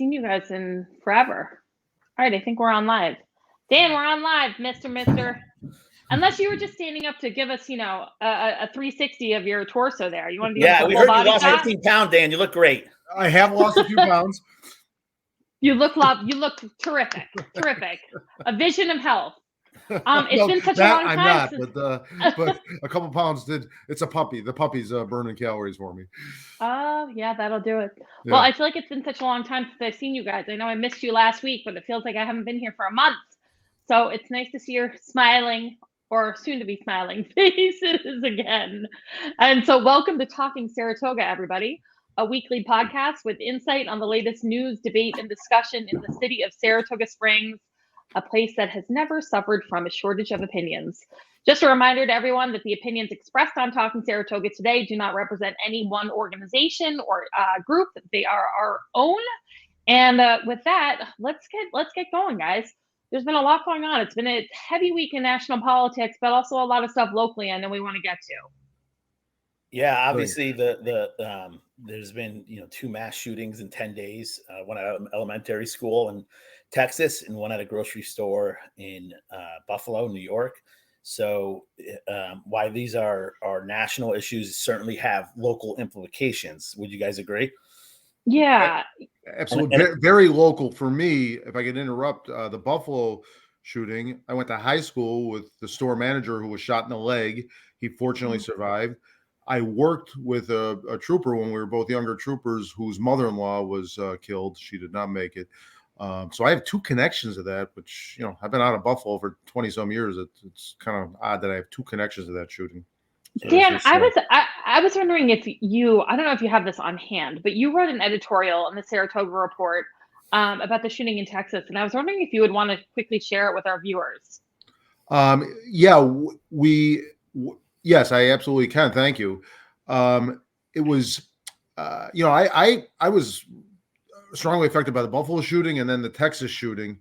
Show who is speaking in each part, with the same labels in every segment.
Speaker 1: seen you guys in forever. All right, I think we're on live. Dan, we're on live, Mister. Unless you were just standing up to give us, a 360 of your torso there. You want to do
Speaker 2: we heard you lost 15 pounds, Dan. You look great.
Speaker 3: I have lost a few pounds.
Speaker 1: You look terrific. A vision of health. It's been such a long time.
Speaker 3: I'm not, but a couple pounds did. It's a puppy. The puppy's burning calories for me.
Speaker 1: Oh, yeah, that'll do it.
Speaker 3: Yeah.
Speaker 1: Well, I feel like it's been such a long time since I've seen you guys. I know I missed you last week, but it feels like I haven't been here for a month. So it's nice to see your smiling or soon to be smiling faces again. And so welcome to Talking Saratoga, everybody, a weekly podcast with insight on the latest news, debate, and discussion in the city of Saratoga Springs, a place that has never suffered from a shortage of opinions. Just a reminder to everyone that the opinions expressed on Talking Saratoga today do not represent any one organization or group. They are our own. And with that, let's get going, guys. There's been a lot going on. It's been a heavy week in national politics, but also a lot of stuff locally I know we want to get to.
Speaker 2: Yeah, obviously there's been 2 mass shootings in 10 days, one at an elementary school in Texas and one at a grocery store in Buffalo, New York. So while these are national issues, certainly have local implications. Would you guys agree?
Speaker 1: Yeah,
Speaker 3: absolutely. Very local for me. If I could interrupt, the Buffalo shooting, I went to high school with the store manager who was shot in the leg. He fortunately survived. I worked with a trooper when we were both younger troopers whose mother-in-law was killed. She did not make it. So I have 2 connections to that, which, I've been out of Buffalo for 20 some years. It's kind of odd that I have 2 connections to that shooting. So
Speaker 1: Dan, I was wondering if I don't know if you have this on hand, but you wrote an editorial in the Saratoga Report about the shooting in Texas. And I was wondering if you would want to quickly share it with our viewers.
Speaker 3: Yes, I absolutely can. Thank you. It was, I was strongly affected by the Buffalo shooting and then the Texas shooting.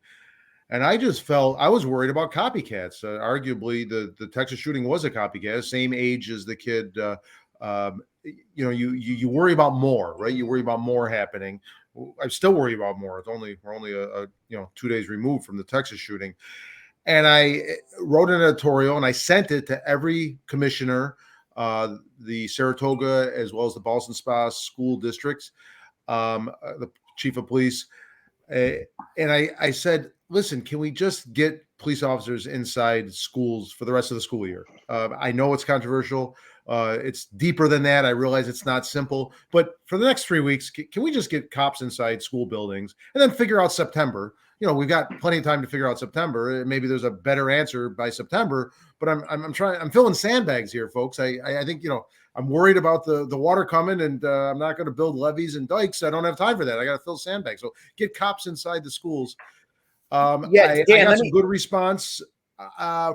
Speaker 3: And I just felt I was worried about copycats. Arguably, the Texas shooting was a copycat, same age as the kid. You worry about more, right? You worry about more happening. I still worry about more. We're only 2 days removed from the Texas shooting. And I wrote an editorial and I sent it to every commissioner, the Saratoga as well as the Ballston Spa school districts, the chief of police. And I said, listen, can we just get police officers inside schools for the rest of the school year? I know it's controversial. It's deeper than that. I realize it's not simple. But for the next 3 weeks, can we just get cops inside school buildings and then figure out September? We've got plenty of time to figure out September. Maybe there's a better answer by September. But I'm filling sandbags here, folks. I think, I'm worried about the water coming, and I'm not going to build levees and dikes. I don't have time for that. I got to fill sandbags. So get cops inside the schools. I got some good response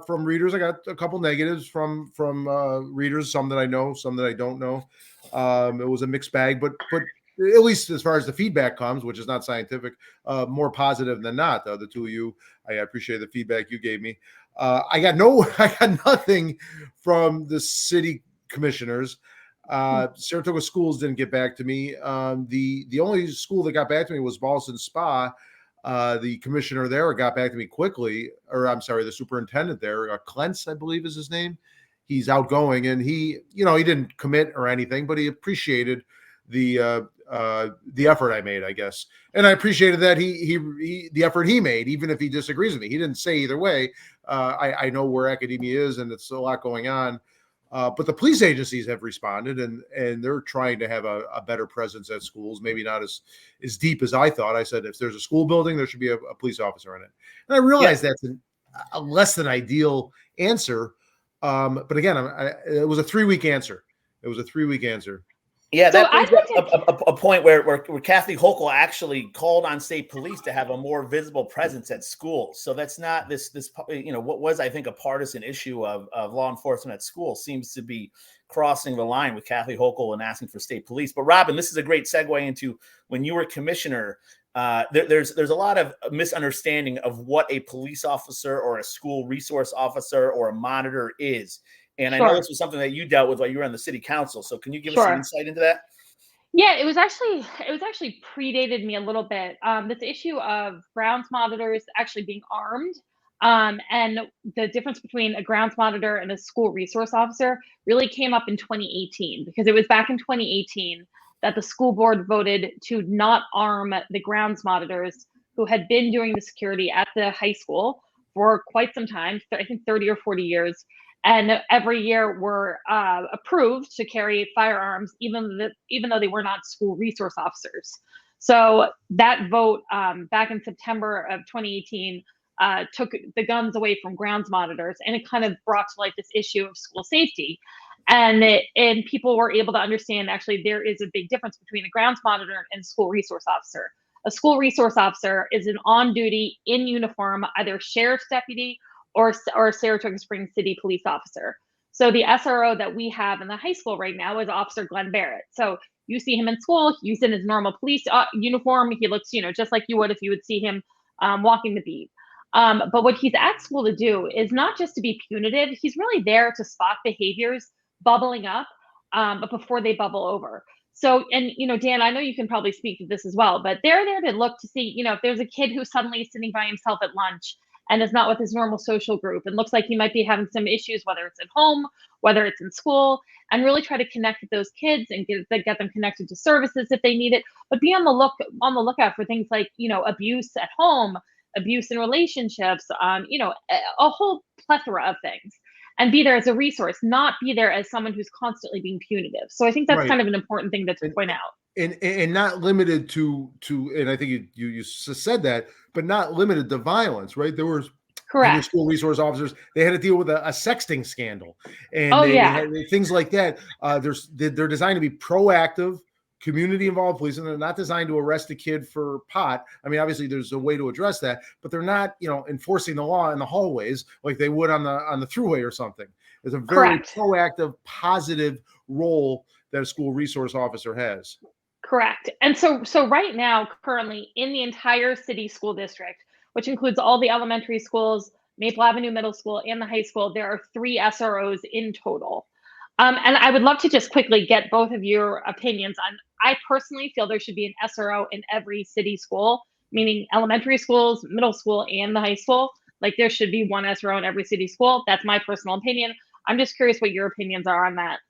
Speaker 3: from readers. I got a couple negatives from readers, some that I know, some that I don't know. It was a mixed bag, but at least as far as the feedback comes, which is not scientific, more positive than not. The 2 of you, I appreciate the feedback you gave me. I got nothing from the city commissioners. Saratoga schools didn't get back to me. The only school that got back to me was Ballston Spa. The commissioner there got back to me quickly, or I'm sorry, the superintendent there, Clentz, I believe is his name. He's outgoing, and he didn't commit or anything, but he appreciated the effort I made, I guess. And I appreciated that the effort he made, even if he disagrees with me. He didn't say either way. I know where academia is, and it's a lot going on. But the police agencies have responded, and they're trying to have a better presence at schools, maybe not as deep as I thought. I said, if there's a school building, there should be a police officer in it. And I realize that's a less than ideal answer. But again, it was a 3-week answer.
Speaker 2: Yeah, that brings up a point where Kathy Hochul actually called on state police to have a more visible presence at schools. So that's not this what was, I think, a partisan issue of law enforcement at school seems to be crossing the line with Kathy Hochul and asking for state police. But Robin, this is a great segue into when you were commissioner. There's a lot of misunderstanding of what a police officer or a school resource officer or a monitor is. And I know this was something that you dealt with while you were on the city council. So can you give us some insight into that?
Speaker 1: Yeah, it was actually predated me a little bit. This issue of grounds monitors actually being armed, and the difference between a grounds monitor and a school resource officer really came up in 2018, because it was back in 2018 that the school board voted to not arm the grounds monitors who had been doing the security at the high school for quite some time, I think 30 or 40 years, and every year were approved to carry firearms, even though they were not school resource officers. So that vote back in September of 2018 took the guns away from grounds monitors, and it kind of brought to light this issue of school safety. And people were able to understand, actually there is a big difference between a grounds monitor and a school resource officer. A school resource officer is an on-duty, in uniform, either sheriff's deputy or Saratoga Springs City police officer. So the SRO that we have in the high school right now is Officer Glenn Barrett. So you see him in school, he's in his normal police uniform. He looks, just like you would if you would see him walking the beat. But what he's at school to do is not just to be punitive. He's really there to spot behaviors bubbling up, but before they bubble over. So, and Dan, I know you can probably speak to this as well, but they're there to look to see, if there's a kid who's suddenly sitting by himself at lunch and is not with his normal social group and looks like he might be having some issues, whether it's at home, whether it's in school, and really try to connect with those kids and get them connected to services if they need it, but be on the lookout for things like, abuse at home, abuse in relationships, a whole plethora of things, and be there as a resource, not be there as someone who's constantly being punitive. So I think that's kind of an important thing to point out.
Speaker 3: And not limited to, and I think you said that, but not limited to violence, right? There was
Speaker 1: correct
Speaker 3: school resource officers. They had to deal with a sexting scandal, and they had things like that. They're designed to be proactive, community involved police, and they're not designed to arrest a kid for pot. I mean, obviously there's a way to address that, but they're not, enforcing the law in the hallways like they would on the thruway or something. It's a very proactive, positive role that a school resource officer has.
Speaker 1: Correct. And so right now, currently in the entire city school district, which includes all the elementary schools, Maple Avenue Middle School, and the high school, there are 3 SROs in total. And I would love to just quickly get both of your opinions on, I personally feel there should be an SRO in every city school, meaning elementary schools, middle school, and the high school. Like there should be one SRO in every city school. That's my personal opinion. I'm just curious what your opinions are on that.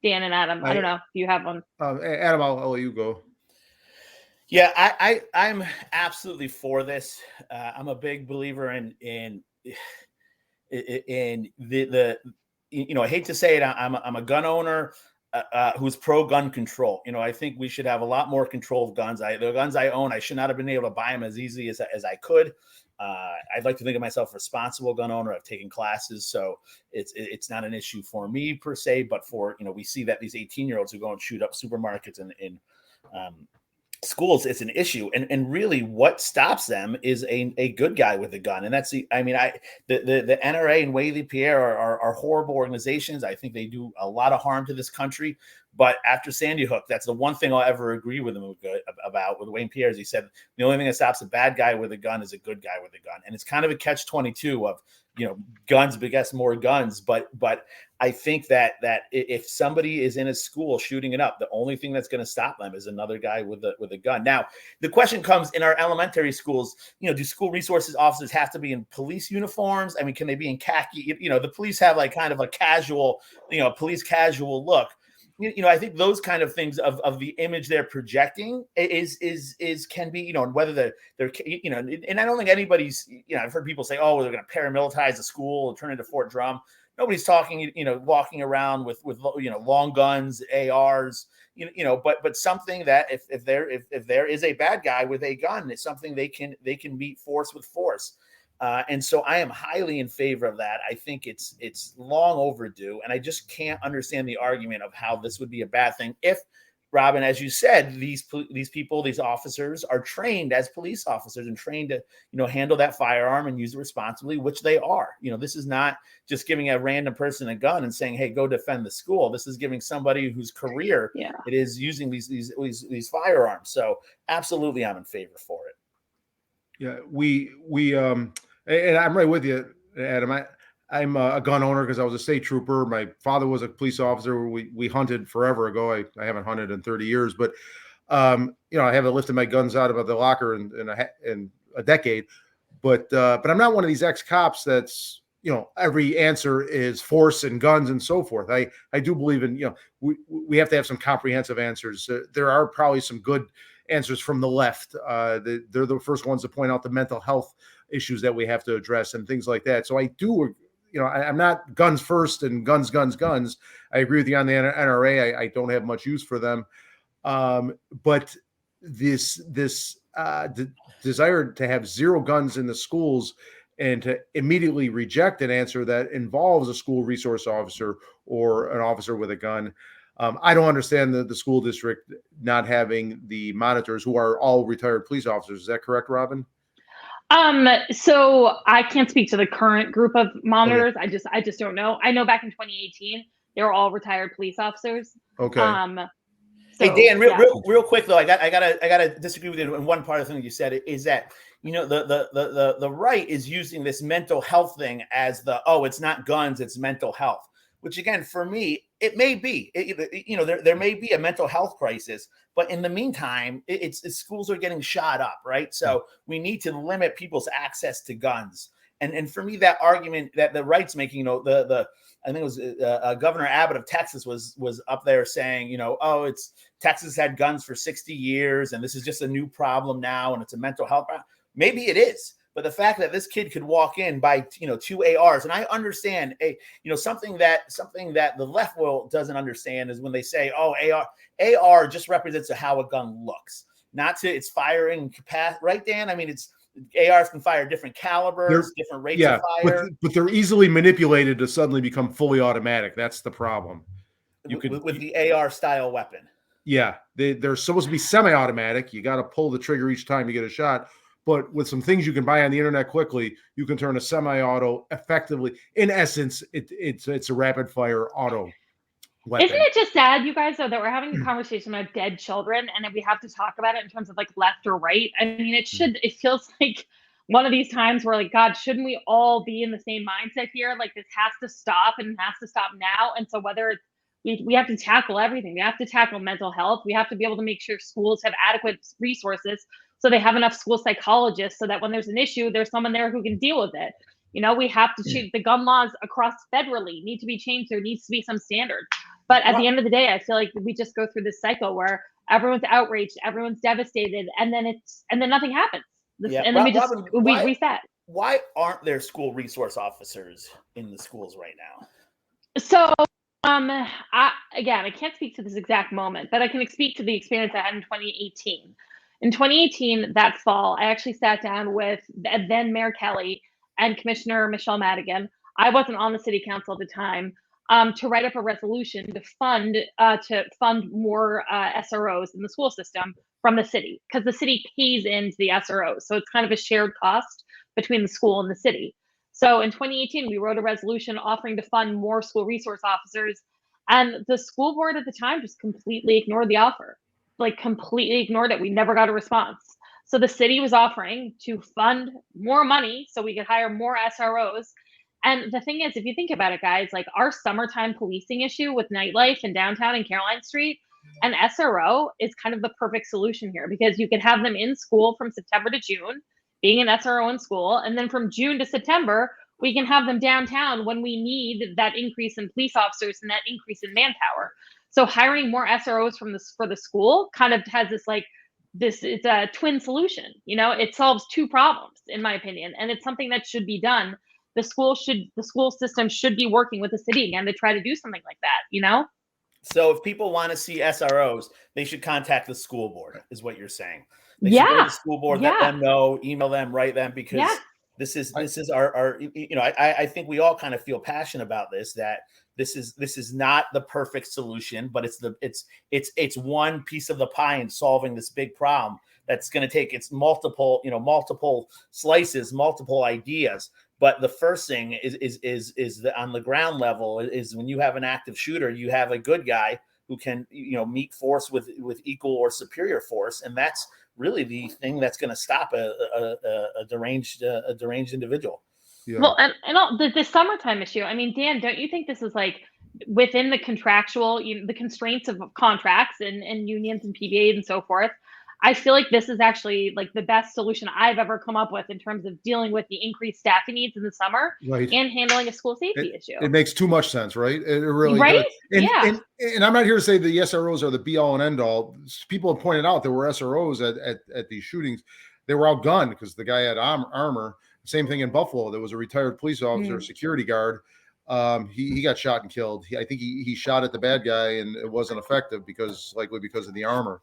Speaker 1: Dan and Adam, I don't know if you have one.
Speaker 3: Adam, I'll let you go.
Speaker 2: Yeah, I'm absolutely for this. I'm a big believer in the I hate to say it, I'm a gun owner who's pro gun control. I think we should have a lot more control of guns. The guns I own, I should not have been able to buy them as easily as I could. I'd like to think of myself a responsible gun owner. I've taken classes, so it's not an issue for me per se, but for, we see that these 18-year-olds who go and shoot up supermarkets and in schools, it's an issue. And really what stops them is a good guy with a gun. And that's the NRA and Whaley Pierre are horrible organizations. I think they do a lot of harm to this country. But after Sandy Hook, that's the one thing I'll ever agree with him about with Wayne Pierre. Is he said the only thing that stops a bad guy with a gun is a good guy with a gun. And it's kind of a catch-22 of, guns beget more guns. But I think that if somebody is in a school shooting it up, the only thing that's going to stop them is another guy with a gun. Now, the question comes in our elementary schools, do school resources officers have to be in police uniforms? I mean, can they be in khaki? The police have like kind of a casual, police casual look. I think those kind of things of the image they're projecting is can be, whether they're, and I don't think anybody's, I've heard people say, oh, they're going to paramilitarize the school and turn into Fort Drum. Nobody's talking, walking around with long guns, ARs, but something that if there is a bad guy with a gun, it's something they can meet force with force. And so I am highly in favor of that. I think it's long overdue, and I just can't understand the argument of how this would be a bad thing. If, Robin, as you said, these people, these officers are trained as police officers and trained to, handle that firearm and use it responsibly, which they are. This is not just giving a random person a gun and saying, hey, go defend the school. This is giving somebody whose career it is using these firearms. So absolutely, I'm in favor for it.
Speaker 3: Yeah, we and I'm right with you, Adam. I'm a gun owner because I was a state trooper. My father was a police officer. We hunted forever ago. I haven't hunted in 30 years, but I haven't lifted my guns out of the locker in a decade. But I'm not one of these ex-cops that's, every answer is force and guns and so forth. I do believe in, we have to have some comprehensive answers. There are probably some good answers from the left. They're the first ones to point out the mental health issues that we have to address and things like that. So I do, I'm not guns first and guns. I agree with you on the NRA. I don't have much use for them. But this desire to have zero guns in the schools and to immediately reject an answer that involves a school resource officer or an officer with a gun. I don't understand the school district not having the monitors who are all retired police officers. Is that correct, Robin?
Speaker 1: So I can't speak to the current group of monitors.
Speaker 3: Okay.
Speaker 1: I just don't know. I know back in 2018, they were all retired police officers.
Speaker 3: Okay.
Speaker 1: So,
Speaker 2: hey Dan, real quick though, I gotta disagree with you in one part of the thing you said is that the right is using this mental health thing as it's not guns, it's mental health, which again for me it may be there may be a mental health crisis, but in the meantime it's schools are getting shot up, right? So we need to limit people's access to guns. And for me, that argument that the right's making, I think it was Governor Abbott of Texas was up there saying, it's Texas had guns for 60 years and this is just a new problem now and it's a mental health problem. Maybe it is, but the fact that this kid could walk in by 2 ARs, and I understand something that the left doesn't understand is when they say, AR just represents how a gun looks, not to its firing capacity, right, Dan? I mean, ARs can fire different calibers, different rates of fire.
Speaker 3: But they're easily manipulated to suddenly become fully automatic. That's the problem.
Speaker 2: With the AR style weapon. Yeah,
Speaker 3: they're supposed to be semi-automatic. You got to pull the trigger each time you get a shot. But with some things you can buy on the internet quickly, you can turn a semi-auto effectively. In essence, it's a rapid-fire auto weapon.
Speaker 1: Isn't it just sad, you guys, though, that we're having a conversation about dead children and that we have to talk about it in terms of like left or right? I mean, it feels like one of these times where like, God, shouldn't we all be in the same mindset here? Like this has to stop and it has to stop now. And so whether it's, we have to tackle everything. We have to tackle mental health. We have to be able to make sure schools have adequate resources so they have enough school psychologists so that when there's an issue, there's someone there who can deal with it. We have to change the gun laws across federally need to be changed. There needs to be some standard. But at the end of the day, I feel like we just go through this cycle where everyone's outraged, everyone's devastated, and then nothing happens. And then we reset.
Speaker 2: Why aren't there school resource officers in the schools right now?
Speaker 1: So I can't speak to this exact moment, but I can speak to the experience I had in 2018. In 2018, that fall, I actually sat down with then Mayor Kelly and Commissioner Michelle Madigan. I wasn't on the city council at the time, to write up a resolution to fund more SROs in the school system from the city, because the city pays into the SROs. So it's kind of a shared cost between the school and the city. So in 2018, we wrote a resolution offering to fund more school resource officers. And the school board at the time just completely ignored the offer, like completely ignored it. We never got a response. So the city was offering to fund more money so we could hire more SROs. And the thing is, if you think about it, guys, like our summertime policing issue with nightlife in downtown and Caroline Street, an SRO is kind of the perfect solution here because you can have them in school from September to June, being an SRO in school. And then from June to September, we can have them downtown when we need that increase in police officers and that increase in manpower. So hiring more SROs for the school kind of has it's a twin solution. It solves two problems, in my opinion. And it's something that should be done. The school system should be working with the city again to try to do something like that,
Speaker 2: So if people want to see SROs, they should contact the school board, is what you're saying. They should go to the school board, let them know, email them, write them, because this is our I think we all kind of feel passionate about this, that this is not the perfect solution, but it's one piece of the pie in solving this big problem that's going to take its multiple slices, multiple ideas. But the first thing is on the ground level is when you have an active shooter, you have a good guy who can meet force with equal or superior force, and that's really the thing that's going to stop a deranged individual.
Speaker 3: Yeah.
Speaker 1: Well, and all the summertime issue. I mean, Dan, don't you think this is like within the contractual, the constraints of contracts and unions and PBAs and so forth? I feel like this is actually like the best solution I've ever come up with in terms of dealing with the increased staffing needs in the summer
Speaker 3: Right.
Speaker 1: and handling a school safety issue.
Speaker 3: It makes too much sense, right? It really
Speaker 1: Right?
Speaker 3: does. And,
Speaker 1: Yeah.
Speaker 3: and I'm not here to say the SROs are the be all and end all. People have pointed out there were SROs at these shootings. They were outgunned because the guy had armor. Same thing in Buffalo. There was a retired police officer, security guard. He got shot and killed. I think he shot at the bad guy and it wasn't effective likely because of the armor.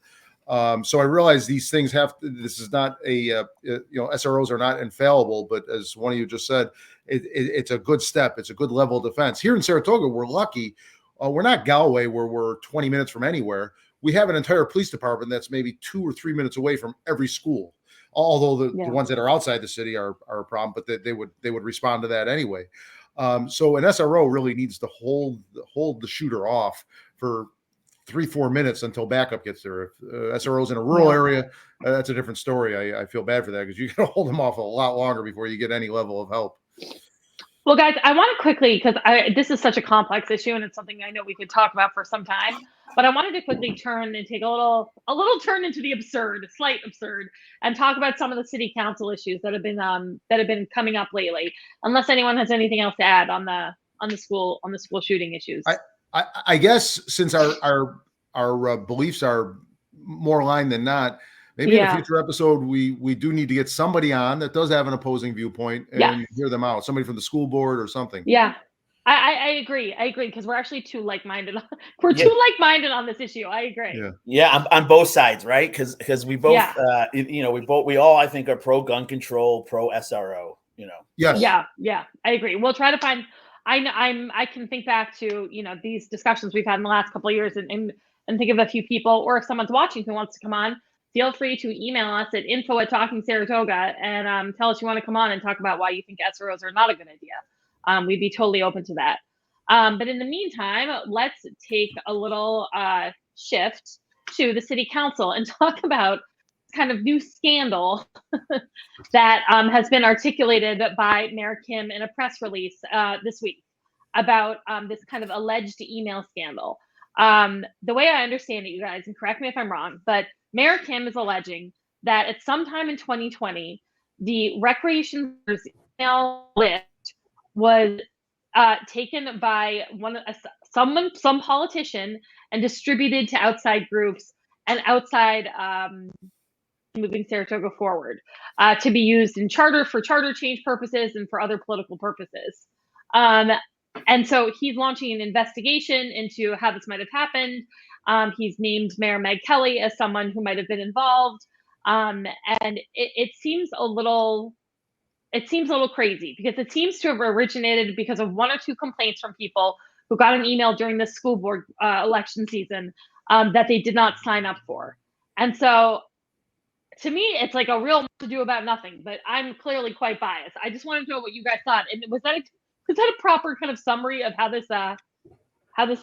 Speaker 3: So I realize these things this is not SROs are not infallible, but as one of you just said, it's a good step. It's a good level of defense. Here in Saratoga, we're lucky. We're not Galway where we're 20 minutes from anywhere. We have an entire police department that's maybe 2 or 3 minutes away from every school. Although the ones that are outside the city are a problem, but they would respond to that anyway. So an SRO really needs to hold the shooter off for 3-4 minutes until backup gets there. If SRO's in a rural area, that's a different story. I feel bad for that because you got to hold them off a lot longer before you get any level of help.
Speaker 1: Well, guys, I want to quickly, because this is such a complex issue and it's something I know we could talk about for some time, but I wanted to quickly turn and take a little turn into the slight absurd, and talk about some of the city council issues that have been coming up lately. Unless anyone has anything else to add on the school shooting issues.
Speaker 3: I guess since our beliefs are more aligned than not, maybe in a future episode we do need to get somebody on that does have an opposing viewpoint and hear them out. Somebody from the school board or something.
Speaker 1: Yeah, I agree because we're actually too like-minded. We're too like-minded on this issue. I agree.
Speaker 2: Yeah, on both sides, right? Because we both, we all I think are pro gun control, pro SRO.
Speaker 3: Yes.
Speaker 1: Yeah, I agree. We'll try to find. I can think back to these discussions we've had in the last couple of years and think of a few people, or if someone's watching who wants to come on, feel free to email us at info@talkingsaratoga and tell us you want to come on and talk about why you think SROs are not a good idea. We'd be totally open to that. But in the meantime, let's take a little shift to the city council and talk about kind of new scandal that has been articulated by Mayor Kim in a press release this week about this kind of alleged email scandal. The way I understand it, you guys, and correct me if I'm wrong, but Mayor Kim is alleging that at some time in 2020, the recreation email list was taken by some politician and distributed to outside groups and outside moving Saratoga forward to be used in charter change purposes and for other political purposes. And so he's launching an investigation into how this might have happened. He's named Mayor Meg Kelly as someone who might have been involved. And it seems a little crazy because it seems to have originated because of 1 or 2 complaints from people who got an email during the school board election season that they did not sign up for. And so to me, it's like a real to do about nothing, but I'm clearly quite biased. I just wanted to know what you guys thought. And was that a proper kind of summary of how this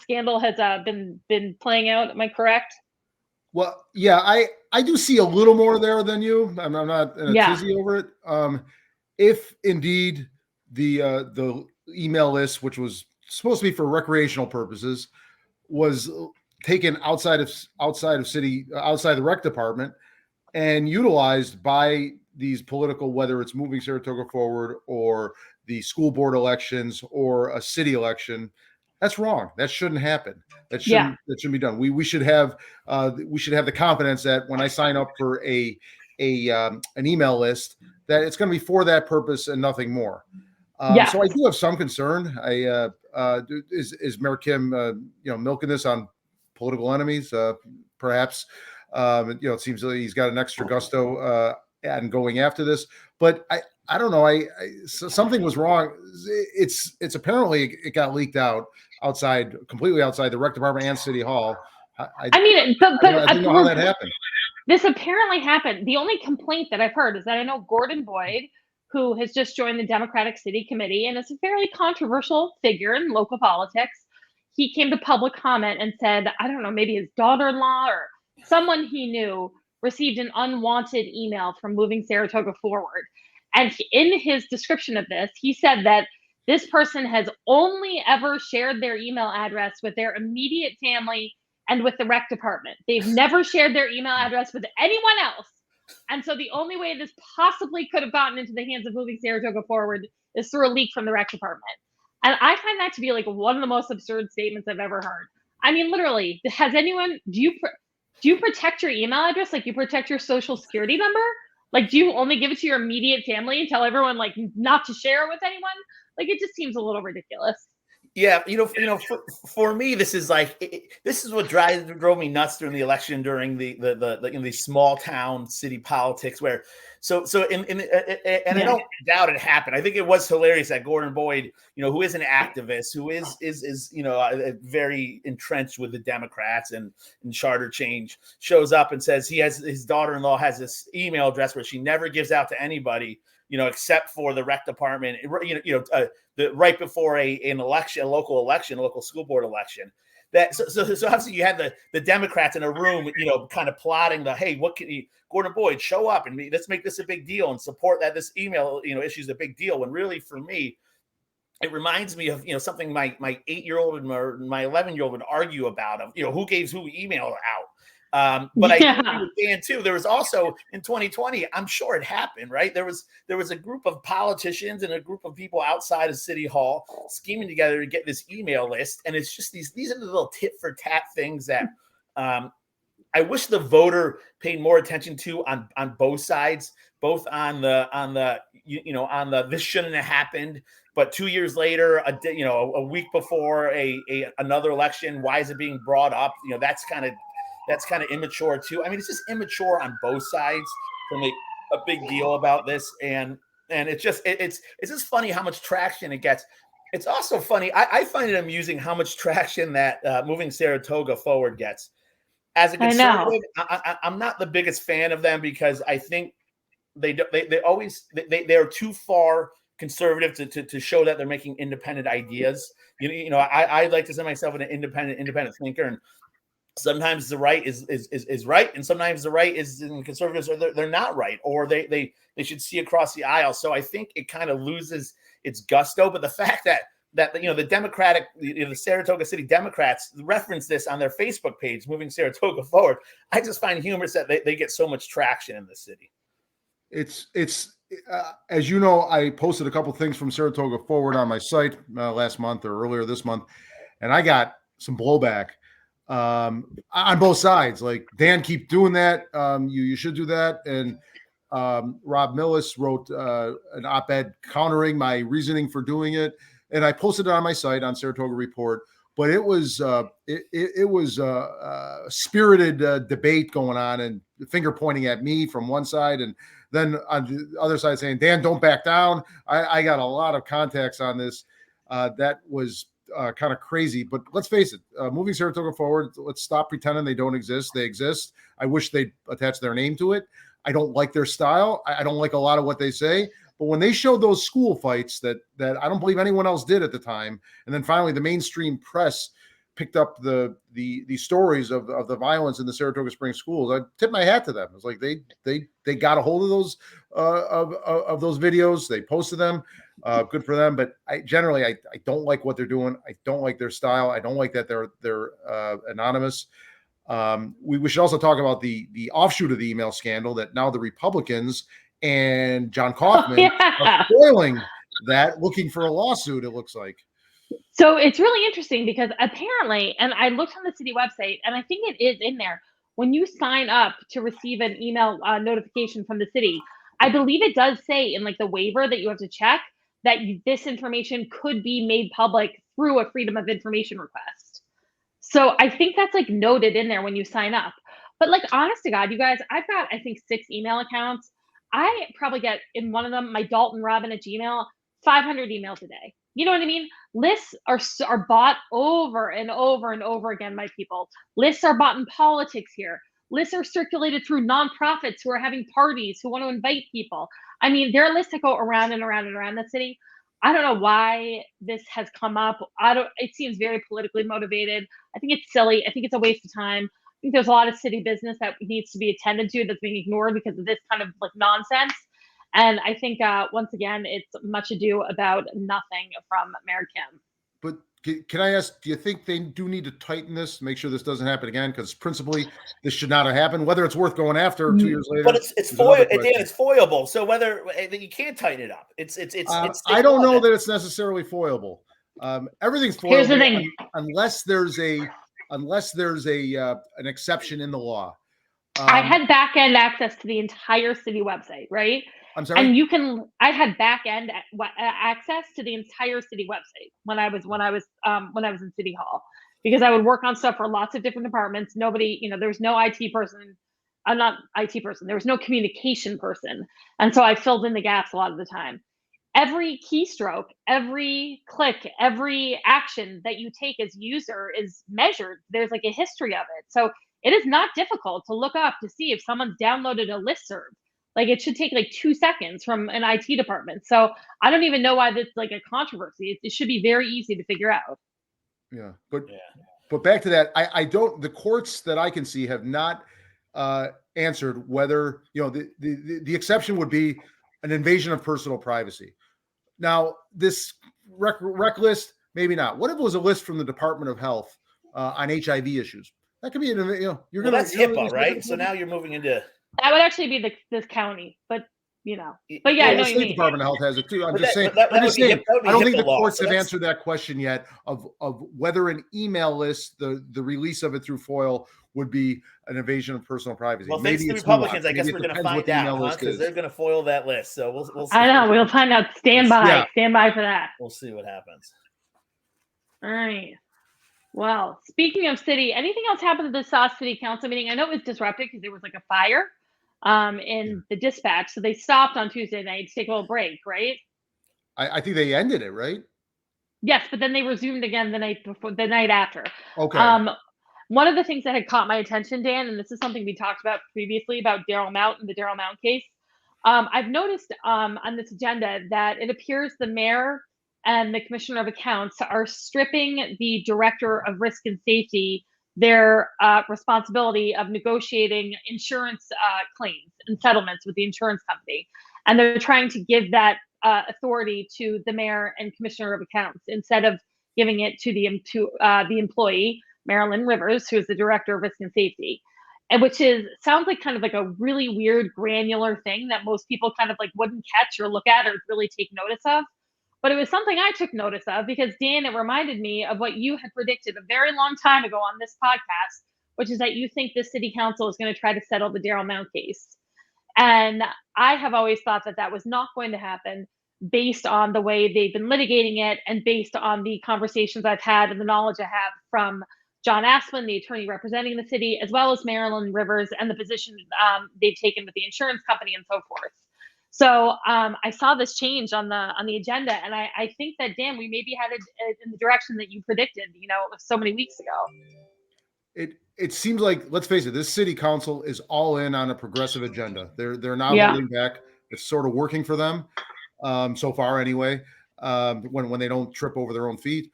Speaker 1: scandal has been playing out? Am I correct?
Speaker 3: Well, yeah, I do see a little more there than you. I'm not in a tizzy over it. If indeed the email list, which was supposed to be for recreational purposes, was taken outside of the rec department and utilized by these political, whether it's moving Saratoga forward or the school board elections or a city election, that's wrong. That shouldn't happen. That shouldn't be done. We should have the confidence that when I sign up for an email list, that it's going to be for that purpose and nothing more. So I do have some concern. Is Mayor Kim milking this on political enemies? Perhaps. It seems like he's got an extra gusto and going after this, but I don't know. Something was wrong. It's apparently it got leaked out completely outside the rec department and city hall. I didn't know how that happened.
Speaker 1: This apparently happened. The only complaint that I've heard is that I know Gordon Boyd, who has just joined the Democratic City Committee and is a fairly controversial figure in local politics. He came to public comment and said, I don't know, maybe his daughter-in-law or someone he knew received an unwanted email from moving Saratoga forward. And in his description of this, he said that this person has only ever shared their email address with their immediate family and with the rec department. They've never shared their email address with anyone else. And so the only way this possibly could have gotten into the hands of Moving Saratoga Forward is through a leak from the rec department. And I find that to be like one of the most absurd statements I've ever heard. I mean, literally, has anyone, do you protect your email address like you protect your social security number? Like, do you only give it to your immediate family and tell everyone like not to share it with anyone? Like, it just seems a little ridiculous.
Speaker 2: Yeah, for me, this is like this is what drove me nuts during the election, during the small town city politics, where I don't doubt it happened. I think it was hilarious that Gordon Boyd, who is an activist, who is very entrenched with the Democrats and charter change, shows up and says his daughter-in-law has this email address where she never gives out to anybody, except for the rec department, right before an election, a local school board election. So obviously you had the Democrats in a room, kind of plotting hey, what can Gordon Boyd show up and let's make this a big deal and support that this email, issue is a big deal. When really for me, it reminds me of, something my 8-year-old and my 11-year-old would argue about who gave who email out. But I understand too, there was also in 2020, I'm sure it happened, right? There was a group of politicians and a group of people outside of City Hall scheming together to get this email list. And it's just these are the little tit for tat things that I wish the voter paid more attention to on both sides, both on the this shouldn't have happened, but 2 years later, a week before another election, why is it being brought up? That's kind of immature too. I mean, it's just immature on both sides to make a big deal about this. And it's just funny how much traction it gets. It's also funny. I find it amusing how much traction that Moving Saratoga Forward gets. As a conservative, I'm not the biggest fan of them because I think they're too far conservative to show that they're making independent ideas. I like to say myself an independent thinker, and sometimes the right is right, and sometimes the right is in conservatives, or they're not right, or they should see across the aisle. So I think it kind of loses its gusto. But the fact that the Democratic, the Saratoga City Democrats reference this on their Facebook page, Moving Saratoga Forward, I just find humorous that they get so much traction in the city.
Speaker 3: It's as you know, I posted a couple things from Saratoga Forward on my site last month or earlier this month, and I got some blowback on both sides. Like, Dan, keep doing that. You should do that. And Rob Millis wrote an op-ed countering my reasoning for doing it, and I posted it on my site on Saratoga Report. But it was spirited debate going on, and finger pointing at me from one side, and then on the other side saying, Dan, don't back down. I got a lot of context on this. That was kind of crazy, but let's face it, Moving Saratoga Forward, let's stop pretending they don't exist. They exist. I wish they'd attach their name to it. I don't like their style. I don't like a lot of what they say, but when they showed those school fights that I don't believe anyone else did at the time, and then finally the mainstream press picked up the stories of the violence in the Saratoga Springs schools, I tipped my hat to them. It's like they got a hold of those of those videos. They posted them. Good for them. But I don't like what they're doing. I don't like their style. I don't like that they're anonymous. We should also talk about the offshoot of the email scandal, that now the Republicans and John Kaufman are spoiling that, looking for a lawsuit, it looks like.
Speaker 1: So it's really interesting because apparently, and I looked on the city website, and I think it is in there, when you sign up to receive an email notification from the city, I believe it does say in like the waiver that you have to check that this information could be made public through a Freedom of Information request. So I think that's like noted in there when you sign up. But like, honest to God, you guys, I've got, I think, 6 email accounts. I probably get in one of them, my Dalton Robin at Gmail, 500 emails a day. You know what I mean? Lists are bought over and over and over again by people. Lists are bought in politics here. Lists are circulated through nonprofits who are having parties, who want to invite people. I mean, there are lists that go around and around and around the city. I don't know why this has come up. It seems very politically motivated. I think it's silly. I think it's a waste of time. I think there's a lot of city business that needs to be attended to that's being ignored because of this kind of like nonsense. And I think, once again, it's much ado about nothing from Mayor Kim.
Speaker 3: But can I ask, do you think they do need to tighten this, make sure this doesn't happen again? Because principally, this should not have happened. Whether it's worth going after 2 years later,
Speaker 2: but it's foilable. So whether you can't tighten it up, it's
Speaker 3: I don't know that it's necessarily foilable. Everything's foilable.
Speaker 1: Here's the thing.
Speaker 3: unless there's an exception in the law.
Speaker 1: I had back end access to the entire city website, right?
Speaker 3: I'm sorry.
Speaker 1: And I had back end access to the entire city website when I was in City Hall, because I would work on stuff for lots of different departments. Nobody, there was no IT person. I'm not IT person. There was no communication person, and so I filled in the gaps a lot of the time. Every keystroke, every click, every action that you take as user is measured. There's like a history of it. So it is not difficult to look up to see if someone's downloaded a listserv. Like, it should take like 2 seconds from an IT department. So I don't even know why that's like a controversy. It should be very easy to figure out.
Speaker 3: Yeah. But back to that, I don't, the courts that I can see have not answered whether, the exception would be an invasion of personal privacy. Now, this rec list, maybe not. What if it was a list from the Department of Health on HIV issues? That could be,
Speaker 2: that's HIPAA, right? So now you're moving into.
Speaker 1: That would actually be this county, but yeah, I know what you mean.
Speaker 3: Department of Health has it too. I'm just saying. I don't think the courts have answered that question yet of whether an email list, the release of it through FOIL, would be an invasion of personal privacy.
Speaker 2: Well, maybe the Republicans, I guess we're going to find out, because they're going to foil that list. So we'll see.
Speaker 1: I know, we'll find out. Stand by for that.
Speaker 2: We'll see what happens.
Speaker 1: All right. Well, speaking of city, anything else happened at the city council meeting? I know it was disrupted because there was like a fire in the dispatch. So they stopped on Tuesday night to take a little break, right?
Speaker 3: I think they ended it, right?
Speaker 1: Yes, but then they resumed again the night after.
Speaker 3: Okay.
Speaker 1: One of the things that had caught my attention, Dan, and this is something we talked about previously about Daryl Mount and the Daryl Mount case. I've noticed on this agenda that it appears the mayor and the commissioner of accounts are stripping the director of risk and safety their responsibility of negotiating insurance claims and settlements with the insurance company. And they're trying to give that authority to the mayor and commissioner of accounts instead of giving it to the employee, Marilyn Rivers, who is the director of risk and safety. And which sounds like kind of like a really weird granular thing that most people kind of like wouldn't catch or look at or really take notice of. But it was something I took notice of because, Dan, it reminded me of what you had predicted a very long time ago on this podcast, which is that you think the city council is going to try to settle the Daryl Mount case. And I have always thought that that was not going to happen based on the way they've been litigating it and based on the conversations I've had and the knowledge I have from John Asplin, the attorney representing the city, as well as Marilyn Rivers and the position they've taken with the insurance company and so forth. So I saw this change on the agenda, and I think that, Dan, we may be headed in the direction that you predicted, so many weeks ago.
Speaker 3: It seems like, let's face it, this city council is all in on a progressive agenda. They're not holding back. It's sort of working for them so far, anyway. When they don't trip over their own feet,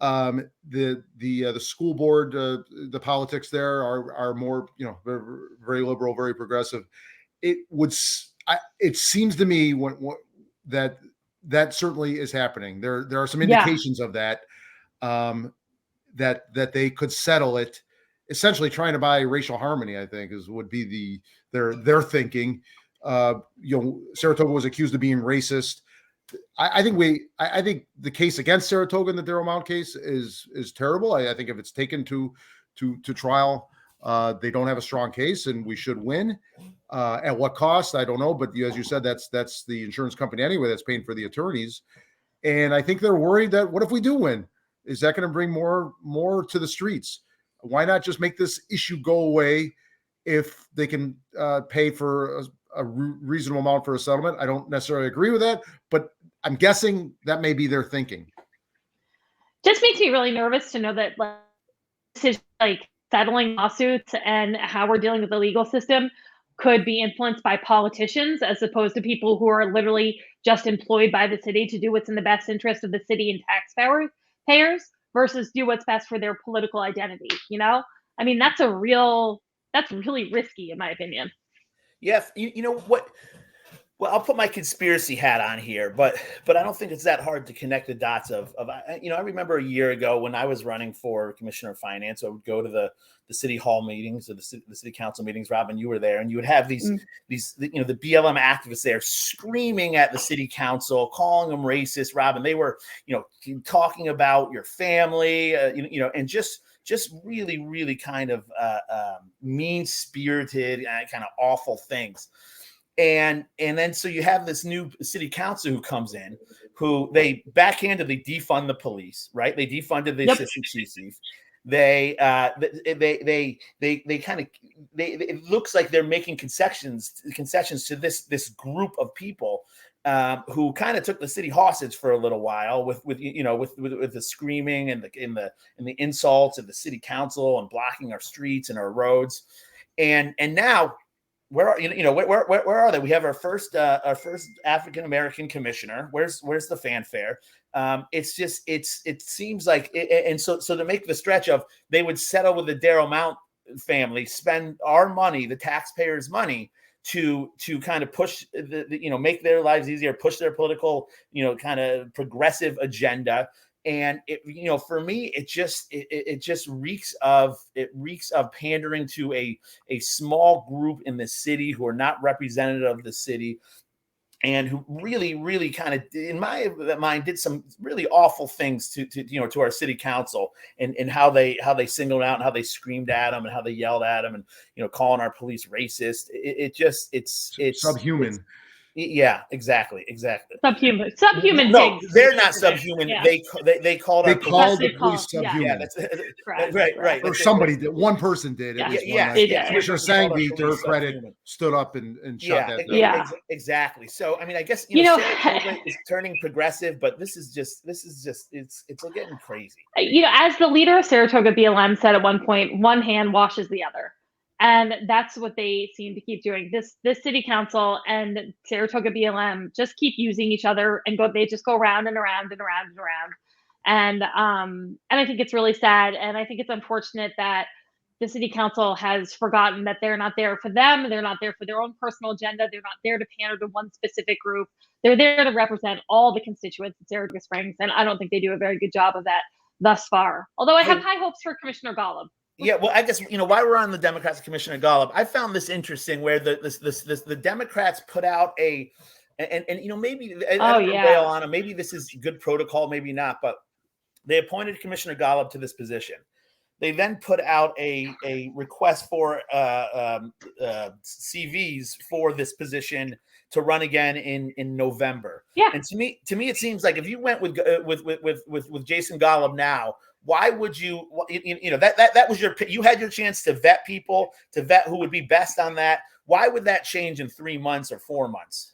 Speaker 3: the school board, the politics there are more, very liberal, very progressive. It seems to me that certainly is happening. There are some indications of that, that they could settle it, essentially trying to buy racial harmony, I think would be their thinking. Saratoga was accused of being racist. I think the case against Saratoga in the Daryl Mount case is terrible. I think if it's taken to trial, they don't have a strong case, and we should win. At what cost, I don't know. But as you said, that's the insurance company anyway that's paying for the attorneys. And I think they're worried that what if we do win? Is that going to bring more to the streets? Why not just make this issue go away if they can pay for a reasonable amount for a settlement? I don't necessarily agree with that, but I'm guessing that may be their thinking.
Speaker 1: Just makes me really nervous to know that decisions like settling lawsuits and how we're dealing with the legal system could be influenced by politicians as opposed to people who are literally just employed by the city to do what's in the best interest of the city and taxpayers versus do what's best for their political identity. I mean, that's really risky in my opinion.
Speaker 2: Yes. You know what? Well, I'll put my conspiracy hat on here, but I don't think it's that hard to connect the dots of I remember a year ago when I was running for commissioner of finance, I would go to the city hall meetings or the city council meetings. Robin, you were there, and you would have these the BLM activists there screaming at the city council, calling them racist. Robin, they were talking about your family, and just really, really kind of mean spirited, kind of awful things. And then so you have this new city council who comes in, who they backhandedly defund the police, right? They defunded the assistant chief. It looks like they're making concessions to this group of people who kind of took the city hostage for a little while with the screaming and the insults of the city council and blocking our streets and our roads, and now. Where are they? We have our first African American commissioner. Where's the fanfare? It seems like and so to make the stretch of they would settle with the Darrell Mount family, spend our money, the taxpayers' money, to kind of push make their lives easier, push their political kind of progressive agenda. And for me, it just reeks of pandering to a small group in the city who are not representative of the city, and who really, really kind of, in my mind, did some really awful things to our city council, and how they singled out and how they screamed at them and how they yelled at them and calling our police racist. It's
Speaker 3: subhuman.
Speaker 2: Yeah, exactly.
Speaker 1: Subhuman.
Speaker 2: No,
Speaker 1: pigs.
Speaker 2: they're not subhuman. Yeah. They called the
Speaker 3: police subhuman.
Speaker 2: Yeah, right.
Speaker 3: Or somebody did. One person did. Commissioner Sangvi, to her credit, stood up and shut that down.
Speaker 1: Yeah,
Speaker 2: exactly. So I mean, I guess Saratoga is turning progressive, but this is just it's getting crazy.
Speaker 1: As the leader of Saratoga BLM said at one point, one hand washes the other. And that's what they seem to keep doing. This city council and Saratoga BLM just keep using each other and they just go around and around and around and around. And I think it's really sad. And I think it's unfortunate that the city council has forgotten that they're not there for them. They're not there for their own personal agenda. They're not there to pander to one specific group. They're there to represent all the constituents in Saratoga Springs. And I don't think they do a very good job of that thus far. Although I have high hopes for Commissioner Golub.
Speaker 2: Yeah, well, I guess while we're on the Democrats, Commissioner Golub, I found this interesting where the Democrats put out maybe I don't bail on them. Maybe this is good protocol, maybe not, but they appointed Commissioner Golub to this position. They then put out a request for CVs for this position to run again in November.
Speaker 1: Yeah,
Speaker 2: and to me, it seems like if you went with Jason Golub now. Why would you? That was you had your chance to vet people, to vet who would be best on that. Why would that change in 3 months or 4 months?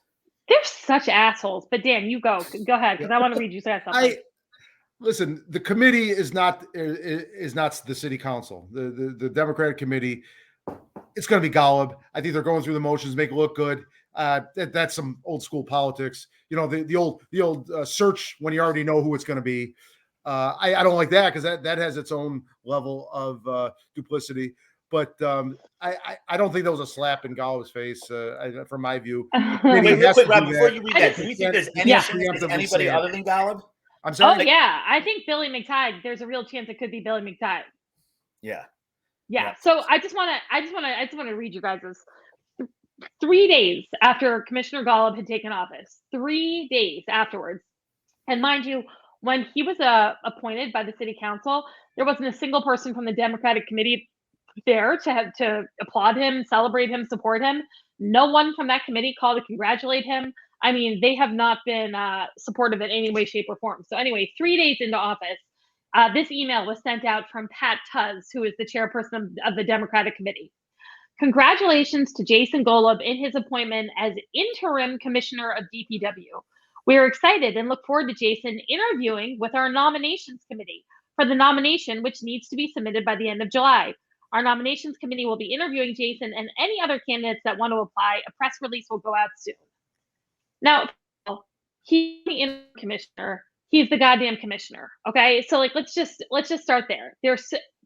Speaker 1: They're such assholes. But Dan, you go ahead, because I want to read you something.
Speaker 3: Listen. The committee is not the city council. The Democratic committee. It's going to be Golub. I think they're going through the motions, make it look good. That's some old school politics. The old search when you already know who it's going to be. I don't like that because that has its own level of duplicity. But I don't think that was a slap in Golub's face, from my view.
Speaker 2: Wait, real quick, Rob, before you read that, do you think there's anybody other than Golub?
Speaker 3: I'm sorry.
Speaker 1: Oh, yeah. I think Billy McTighe, there's a real chance it could be Billy McTighe. Yeah. So I just want to read you guys this. 3 days after Commissioner Golub had taken office, 3 days afterwards, and mind you, when he was appointed by the city council, there wasn't a single person from the Democratic committee there to applaud him, celebrate him, support him. No one from that committee called to congratulate him. I mean, they have not been supportive in any way, shape, or form. So anyway, 3 days into office, this email was sent out from Pat Tuz, who is the chairperson of the Democratic committee. Congratulations to Jason Golub in his appointment as interim commissioner of DPW. We are excited and look forward to Jason interviewing with our nominations committee for the nomination, which needs to be submitted by the end of July. Our nominations committee will be interviewing Jason and any other candidates that want to apply. A press release will go out soon. Now, he's the interim commissioner. He's the goddamn commissioner. Okay, so let's just start there.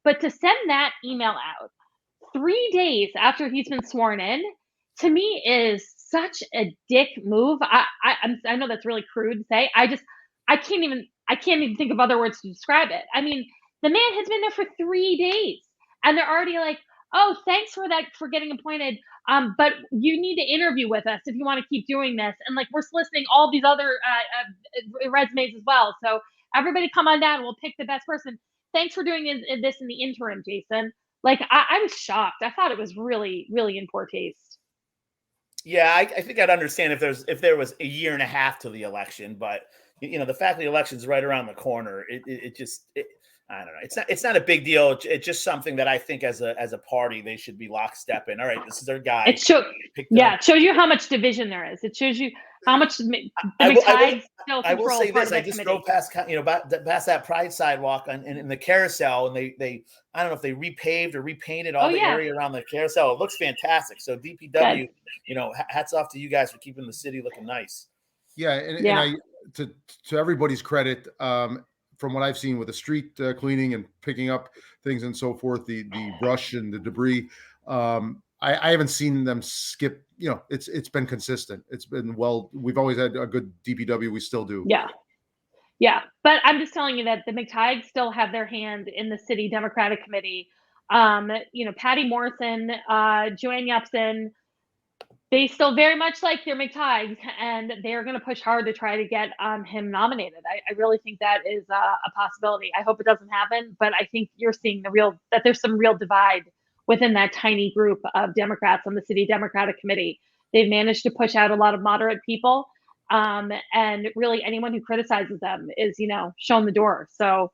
Speaker 1: But to send that email out 3 days after he's been sworn in, to me is such a dick move. I know that's really crude to say. I can't even think of other words to describe it. I mean, the man has been there for 3 days, and they're already like, "Oh, thanks for getting appointed. But you need to interview with us if you want to keep doing this." And like, we're soliciting all these other resumes as well. So everybody come on down. We'll pick the best person. Thanks for doing this in the interim, Jason. Like, I was shocked. I thought it was really, really in poor taste.
Speaker 2: Yeah, I think I'd understand if there was a year and a half to the election, but the fact that the election's right around the corner, it just I don't know. It's not a big deal. It's just something that I think as a party they should be lockstep in. All right, this is their guy.
Speaker 1: It shows you how much division there is. It shows you how much the McTides still control.
Speaker 2: I will say this: I just
Speaker 1: committee.
Speaker 2: drove past that Pride sidewalk in the carousel, and they I don't know if they repaved or repainted all the area around the carousel. It looks fantastic. So DPW, hats off to you guys for keeping the city looking nice.
Speaker 3: Yeah, and I to everybody's credit, from what I've seen with the street cleaning and picking up things and so forth, the brush and the debris, I haven't seen them skip. It's been consistent. It's been we've always had a good DPW. We still do.
Speaker 1: Yeah. But I'm just telling you that the McTides still have their hand in the city Democratic Committee. Patty Morrison, Joanne Yepsen, they still very much like their McTides, and they're going to push hard to try to get him nominated. I really think that is a possibility. I hope it doesn't happen, but I think you're seeing that there's some real divide within that tiny group of Democrats on the city Democratic Committee. They've managed to push out a lot of moderate people, and really anyone who criticizes them is, shown the door. So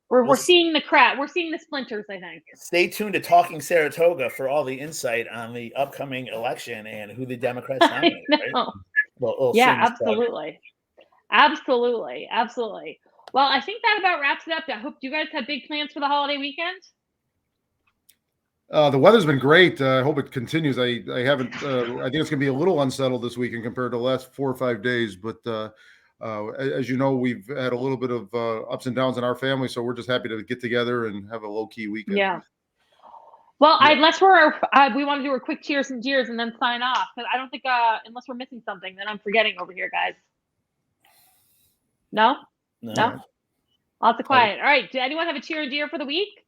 Speaker 1: we're seeing the crack. We're seeing the splinters, I think.
Speaker 2: Stay tuned to Talking Saratoga for all the insight on the upcoming election and who the Democrats nominate. Right? Well, absolutely. Well, I think that about wraps it up. I hope you guys have big plans for the holiday weekend.
Speaker 3: The weather's been great. I hope it continues. I haven't. I think it's going to be a little unsettled this weekend compared to the last 4 or 5 days. But as you know, we've had a little bit of ups and downs in our family, so we're just happy to get together and have a low key weekend.
Speaker 1: Yeah. Well, unless we want to do a quick cheers and jeers and then sign off, because I don't think unless we're missing something, then I'm forgetting over here, guys. No. Lots of quiet. All right. Did anyone have a cheer and jeer for the week?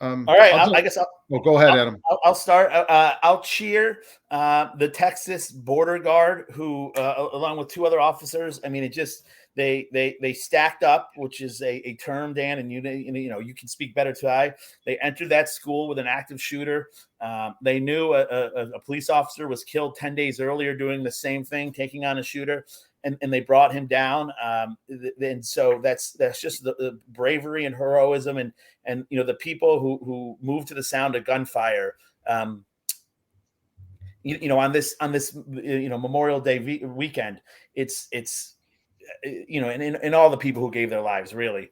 Speaker 2: All right. I guess
Speaker 3: I'll go ahead, Adam.
Speaker 2: I'll start. I'll cheer the Texas border guard who, along with 2 other officers. I mean, they stacked up, which is a term, Dan, and you can speak better to I. They entered that school with an active shooter. They knew a police officer was killed 10 days earlier doing the same thing, taking on a shooter. And they brought him down. And so that's just the bravery and heroism and the people who moved to the sound of gunfire. On this Memorial Day weekend, it's and all the people who gave their lives, really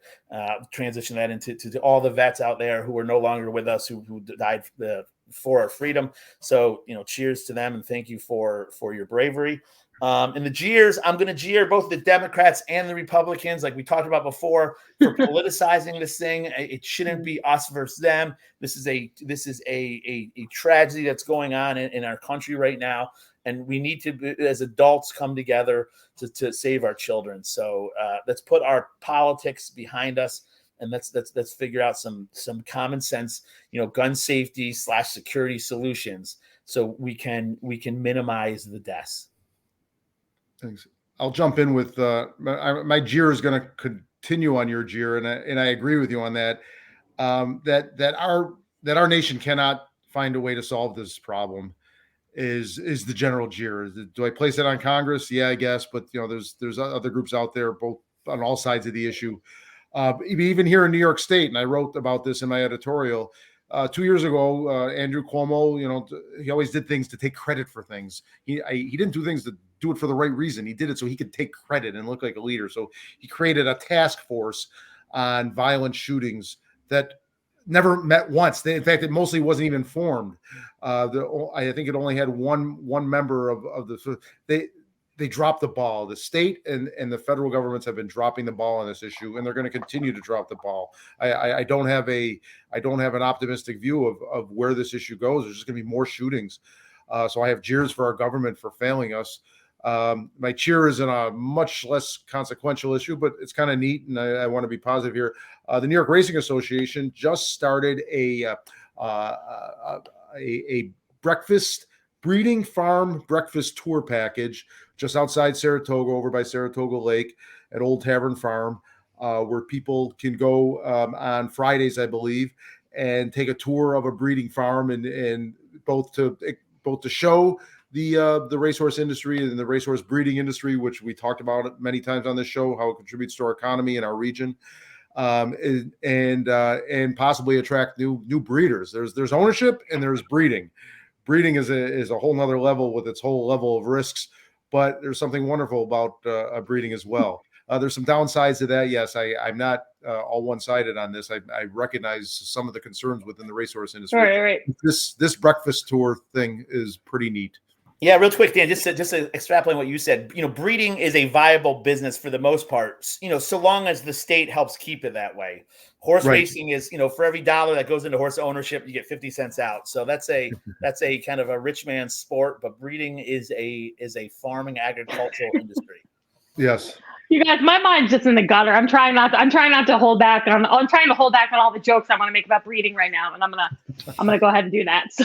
Speaker 2: transition that into all the vets out there who are no longer with us, who died for our freedom. So cheers to them and thank you for your bravery. And the jeers, I'm going to jeer both the Democrats and the Republicans, like we talked about before, for politicizing this thing. It shouldn't be us versus them. This is a tragedy that's going on in our country right now, and we need to, as adults, come together to save our children. So let's put our politics behind us, and let's figure out some common sense, gun safety / security solutions, so we can minimize the deaths.
Speaker 3: Thanks. I'll jump in with my jeer is going to continue on your jeer, and I agree with you on that. That our nation cannot find a way to solve this problem is the general jeer. Do I place it on Congress? Yeah, I guess, but there's other groups out there, both on all sides of the issue. Even here in New York State, and I wrote about this in my editorial. 2 years ago, Andrew Cuomo, he always did things to take credit for things. He didn't do things to do it for the right reason. He did it so he could take credit and look like a leader. So he created a task force on violent shootings that never met once. In fact, it mostly wasn't even formed. I think it only had one member of the. They dropped the ball. The state and the federal governments have been dropping the ball on this issue, and they're going to continue to drop the ball. I don't have an optimistic view of where this issue goes. There's just going to be more shootings. So I have jeers for our government for failing us. My cheer is in a much less consequential issue, but it's kind of neat, and I want to be positive here. The New York Racing Association just started a breeding farm breakfast tour package just outside Saratoga, over by Saratoga Lake at Old Tavern Farm, where people can go on Fridays, I believe, and take a tour of a breeding farm, and both to show the racehorse industry and the racehorse breeding industry, which we talked about many times on this show, how it contributes to our economy and our region, and possibly attract new breeders. There's ownership and there's breeding. Breeding is a whole nother level with its whole level of risks, but there's something wonderful about breeding as well. There's some downsides to that. Yes, I'm not all one-sided on this. I recognize some of the concerns within the racehorse industry.
Speaker 1: Right.
Speaker 3: This breakfast tour thing is pretty neat.
Speaker 2: Yeah, real quick, Dan, just to extrapolate what you said, breeding is a viable business for the most part, so long as the state helps keep it that way. Horse racing is, for every dollar that goes into horse ownership, you get 50 cents out. So that's a kind of a rich man's sport, but breeding is a farming agricultural industry.
Speaker 3: Yes.
Speaker 1: You guys, my mind's just in the gutter. I'm trying not to hold back on all the jokes I want to make about breeding right now, and I'm gonna go ahead and do that. So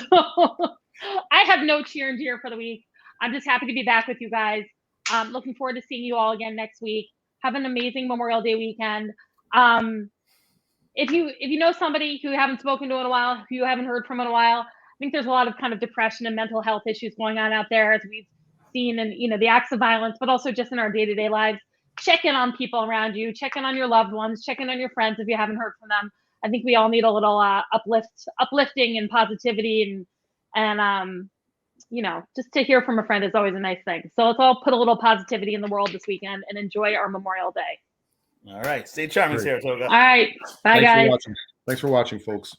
Speaker 1: I have no cheer and jeer for the week. I'm just happy to be back with you guys. Looking forward to seeing you all again next week. Have an amazing Memorial Day weekend. If you know somebody who you haven't spoken to in a while, who you haven't heard from in a while, I think there's a lot of kind of depression and mental health issues going on out there, as we've seen in the acts of violence, but also just in our day-to-day lives. Check in on people around you. Check in on your loved ones. Check in on your friends if you haven't heard from them. I think we all need a little uplifting and positivity, and just to hear from a friend is always a nice thing. So let's all put a little positivity in the world this weekend and enjoy our Memorial Day.
Speaker 2: All right. Stay charming, Saratoga.
Speaker 1: All right. Bye, guys.
Speaker 3: Thanks for watching, folks.